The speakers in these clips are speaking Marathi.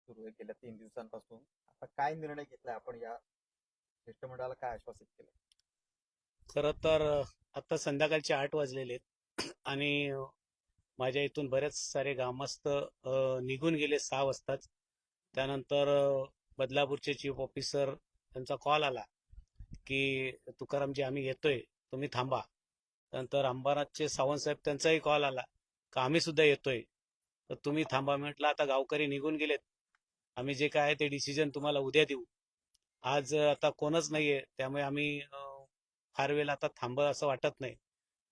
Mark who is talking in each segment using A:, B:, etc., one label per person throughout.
A: सुरू आहे गेल्या 3 दिवसांपासून. आता काय निर्णय घेतलाय आपण या शिष्टमंडळाला काय आश्वासित केलं?
B: खरं तर आता संध्याकाळचे 8 वाजलेले आहेत आणि माझ्या इथून बरेच सारे ग्रामस्थ निघून गेले 6 वाजताच. त्यानंतर बदलापूरचे चीफ ऑफिसर त्यांचा कॉल आला की तुकारामजी आम्ही येतोय, तुम्ही थांबा. त्यानंतर अंबरनाथचे सावंतसाहेब त्यांचाही कॉल आला का आम्ही सुद्धा येतोय, तर तुम्ही थांबा. म्हटलं आता गावकरी निघून गेलेत, आम्ही जे काय आहे ते डिसिजन तुम्हाला उद्या देऊ. आज आता कोणच नाहीये, त्यामुळे आम्ही फार वेळ आता थांब असं वाटत नाही.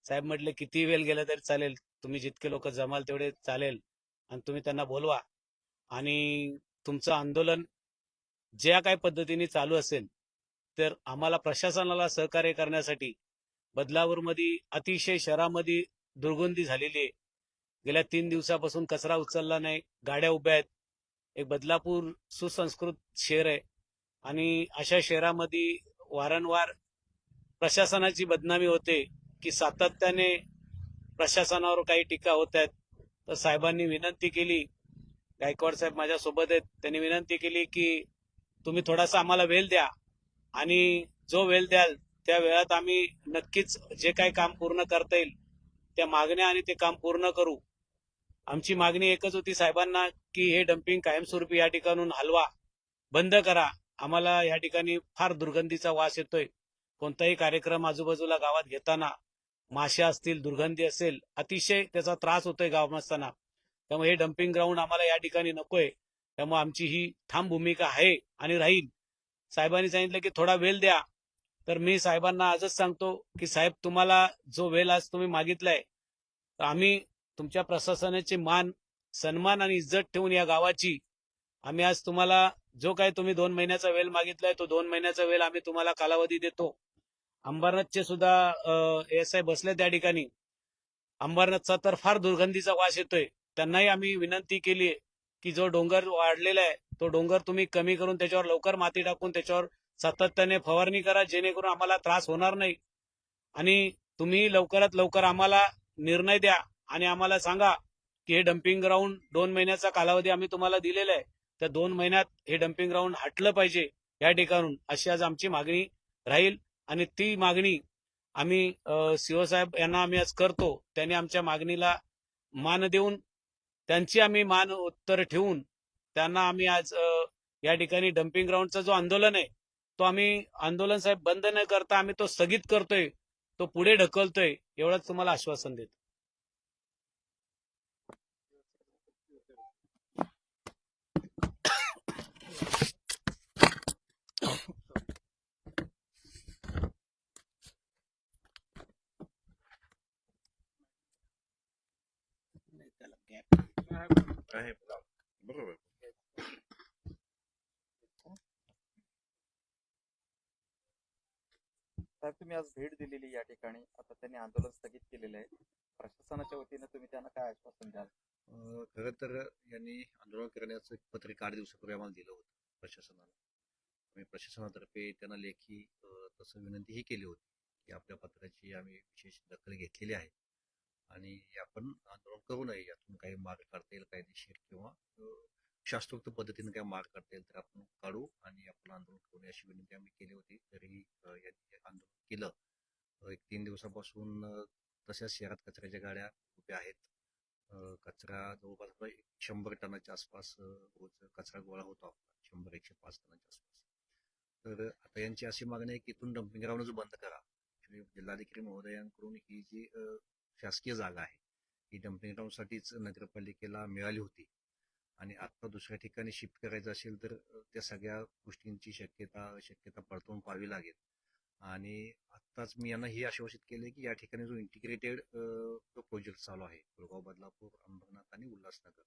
B: साहेब म्हटले किती वेळ गेलं तरी चालेल, तुम्ही जितके लोक जमाल तेवढे चालेल आणि तुम्ही त्यांना बोलवा आणि तुमचं आंदोलन ज्या काही पद्धतीने चालू असेल तर आम्हाला प्रशासनाला सहकार्य करण्यासाठी. बदलापूरमध्ये अतिशय शहरामध्ये दुर्गंधी झालेली आहे. गेल्या 3 दिवसापासून कचरा उचलला नाही, गाड्या उभ्या आहेत. एक बदलापूर सुसंस्कृत शहर आहे आणि अशा शहरामध्ये वारंवार प्रशासनाची बदनामी होते की सातत्याने प्रशासनावर काही टीका होत आहेत. तर साहेबांनी विनंती केली, गायकवाड साहेब माझ्यासोबत आहेत, त्यांनी विनंती केली की तुम्ही थोडासा आम्हाला वेळ द्या आणि जो वेळ द्याल त्या वेळात आम्ही नक्कीच जे काही काम पूर्ण करता येईल त्या मागण्या आणि ते काम पूर्ण करू. आमची मागणी एकच होती साहेबांना की हे डम्पिंग कायमस्वरूपी या ठिकाणून हलवा, बंद करा. आम्हाला या ठिकाणी फार दुर्गंधीचा वास येतोय. कोणताही कार्यक्रम आजूबाजूला गावात घेताना माश्या असतील, दुर्गंधी असेल, अतिशय त्याचा त्रास होतोय गावमास्तांना. त्यामुळे हे डम्पिंग ग्राउंड आम्हाला या ठिकाणी नकोय. त्यामुळे आमची ही ठाम भूमिका आहे आणि राहील. साहेबांनी सांगितलं की थोडा वेळ द्या. तर मी साहेबांना आजच सांगतो की साहेब, तुम्हाला जो वेळ आज तुम्ही मागितलाय, तर आम्ही तुमच्या प्रशासनाचे मान, सन्मान आणि इज्जत ठेवून या गावाची आम्ही आज तुम्हाला जो काही तुम्ही 2 महिन्याचा वेळ मागितलाय तो 2 महिन्याचा वेळ आम्ही तुम्हाला कालावधी देतो. अंबरनाथचे सुद्धा एस आय बसले त्या ठिकाणी. अंबरनाथचा तर फार दुर्गंधीचा वास येतोय. त्यांनाही आम्ही विनंती केली की जो डोंगर वाढलेला आहे तो डोंगर तुम्ही कमी करून त्याच्यावर लवकर माती टाकून त्याच्यावर सातत्याने फवारणी करा, जेणेकरून आम्हाला त्रास होणार नाही. आणि तुम्ही लवकरात लवकर आम्हाला निर्णय द्या आणि आम्हाला सांगा की हे डम्पिंग ग्राउंड 2 महिन्याचा कालावधी आम्ही तुम्हाला दिलेला आहे, त्या 2 महिन्यात हे डम्पिंग ग्राउंड हटलं पाहिजे या ठिकाणून, अशी आज आमची मागणी राहील. आणि ती मागणी आम्ही सीओ साहेब यांना आम्ही आज करतो. त्यांनी आमच्या मागणीला मान देऊन, त्यांची आम्ही मान उत्तर ठेवून त्यांना आम्ही आज या ठिकाणी डम्पिंग ग्राउंडचा जो आंदोलन आहे तो आम्ही आंदोलन साहेब बंद न करता आम्ही तो स्थगित करतोय, तो पुढे ढकलतोय, एवढंच तुम्हाला आश्वासन देतो.
C: आहे बरोबर.
A: साहेब, तुम्ही आज भेट दिलेली या ठिकाणी, आता त्यांनी आंदोलन स्थगित केलेलं आहे. प्रशासनाच्या वतीनं तुम्ही त्यांना काय आश्वासन द्याल?
C: खरं तर यांनी आंदोलन करण्याचं एक पत्रिका 8 दिवसापूर्वी आम्हाला दिलं होतं प्रशासनाला. आम्ही प्रशासनातर्फे त्यांना लेखी तसं विनंतीही केली होती की आपल्या पत्राची आम्ही विशेष दखल घेतलेली आहे आणि आपण आंदोलन करू नये. यातून काही मार्ग काढता येईल कायदेशीर किंवा शास्त्रोक्त पद्धतीने काही मार्ग काढता येईल तर आपण काढू आणि आपण आंदोलन करू नये अशी विनंती आम्ही केली होती. तरी यांनी आंदोलन केलं. एक 3 दिवसापासून तशाच शहरात कचऱ्याच्या गाड्या उभ्या आहेत. कचरा जवळपास आता 100 टनाच्या आसपास रोज कचरा गोळा होतो आपला, 100-105 टनाच्या आसपास. तर आता यांची अशी मागणी आहे की इथून डम्पिंग ग्राउंडच बंद करा. जिल्हाधिकारी महोदयांकडून ही जी शासकीय जागा आहे ही डम्पिंग ग्राउंडसाठीच नगरपालिकेला मिळाली होती आणि आता दुसऱ्या ठिकाणी शिफ्ट करायचं असेल तर त्या सगळ्या गोष्टींची शक्यता पडताळून पाहावी लागेल. आणि आत्ताच मी यांना हे आश्वासित केले की या ठिकाणी जो इंटिग्रेटेड जो प्रोजेक्ट चालू आहे कुळगाव, बदलापूर, अंबरनाथ आणि उल्हासनगर,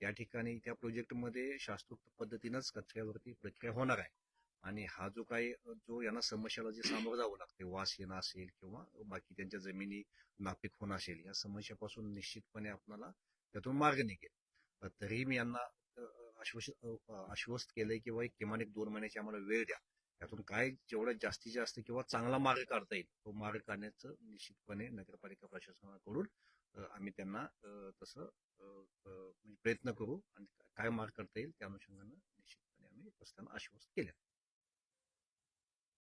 C: या ठिकाणी त्या प्रोजेक्टमध्ये शास्त्रोक्त पद्धतीनंच कचऱ्यावरती प्रक्रिया होणार आहे. आणि हा जो काही जो यांना समस्याला जे सामोरं जावं लागते, वास येणं असेल किंवा बाकी त्यांच्या जमिनी नापीक होणं असेल, या समस्यापासून निश्चितपणे आपल्याला त्यातून मार्ग निघेल. तरीही मी यांना आश्वस्त केलंय की एक किमान 2 महिन्याची आम्हाला वेळ द्या. त्यातून काय जेवढा जास्तीत जास्त किंवा चांगला मार्ग काढता येईल तो मार्ग काढण्याचं निश्चितपणे नगरपालिका प्रशासनाकडून आम्ही त्यांना तसं म्हणजे प्रयत्न करू आणि काय मार्ग करता येईल त्या अनुषंगानं निश्चितपणे आम्ही त्यांना आश्वस्त केलं.